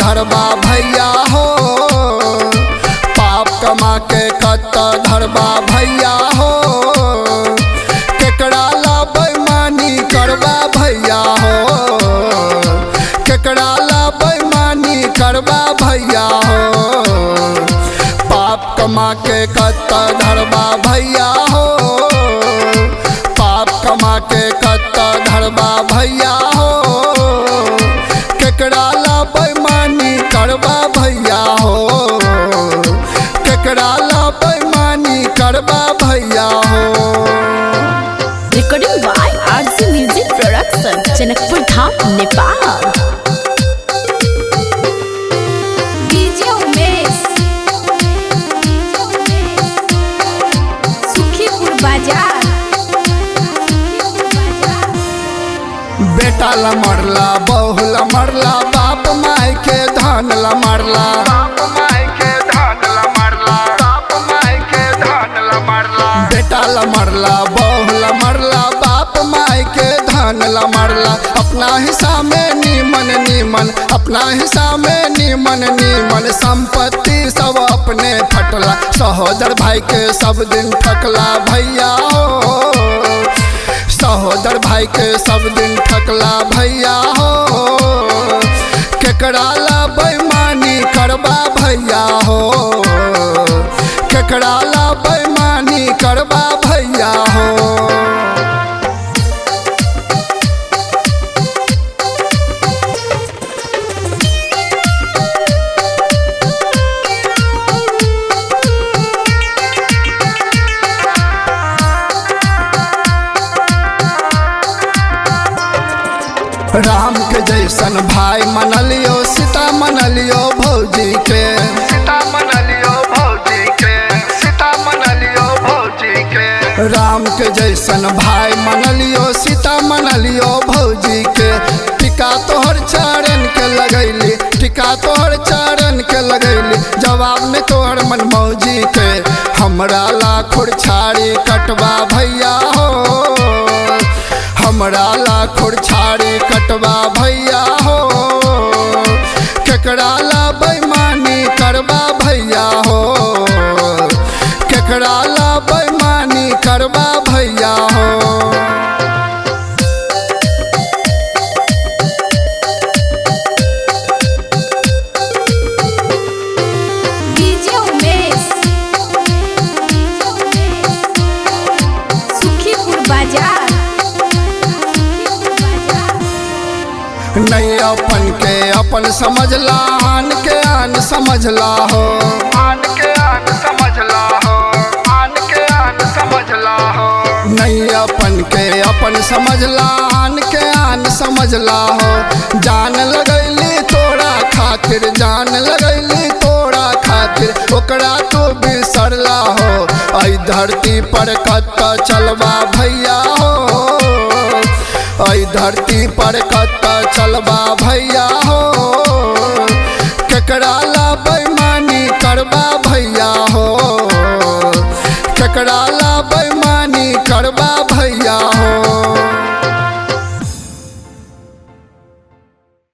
धरबा भैया हो, पाप कमा के कत धरबा भैया हो, केकरा ला बेईमानी करबा भैया हो, केकरा ला बेईमानी करबा भैया हो, पाप कमा के कत धरबा भैया हो, पाप कमा के कत धरबा भैया हो, केकरा ला बेईमानी करबा भैया हो, केकरा ला बेईमानी करबा भैया हो। Recording by RC Music Production, Janakpur Dham, Nepal. DJ Umesh, Sukhipur बाजार। बेटा ला मरला, बहू ला मरला, बाप माई के धन ला मरला, बाप माई के धन ला मरला, बाप माई के धन ला मरला। बेटा ला मरला, बहू ला मरला, बाप माई के धन ला मरला। अपना हिस्सा में नीमन नीमन, अपना हिस्सा में नीमन नीमन, संपत्ति सब अपने फटला। सहोदर भाई के सब दिन ठकला भैया हो, सहोदर भाई के सब दिन ठकला भैया हो, केकरा ला बेईमानी करबा भैया हो, केकरा ला बेईमानी करबा भैया हो। राम के जैसन भाई मनलियो, सीता मनलियो भौजी के, सीता मनलियो भौजी के, सीता मनलियो भौजी के। राम के जैसन भाई मनलियो, सीता मनलियो भौजी के। टिका तोहर चरण के लगैली, टिका तोहर चरण के लगैली, जवाब में तोहर मन मौजी के। हमरा ला खुरछाड़ी कटवा भैया हो, हमरा ला खुरछाड़ी कटवा भैया हो, केकरा ला बेईमानी करबा भैया हो, केकरा ला बेईमानी करबा भैया हो। डीजे उमेश, सुखीपुर बाजार। नहीं अपन के अपन समझला, आन के आन समझला हो, आन के आन समझला हो, आन के आन समझला हो। नहीं अपन के अपन समझला, आन के आन समझला हो। जान लगैली तोरा खातिर, जान लगैली तोरा खातिर, ओकरा तो बिसरला हो। आई धरती पर कत चलबा भैया हो, आई धरती पर कत चलबा भैया हो, केकरा ला बेईमानी करबा भैया हो, केकरा ला बेईमानी करबा भैया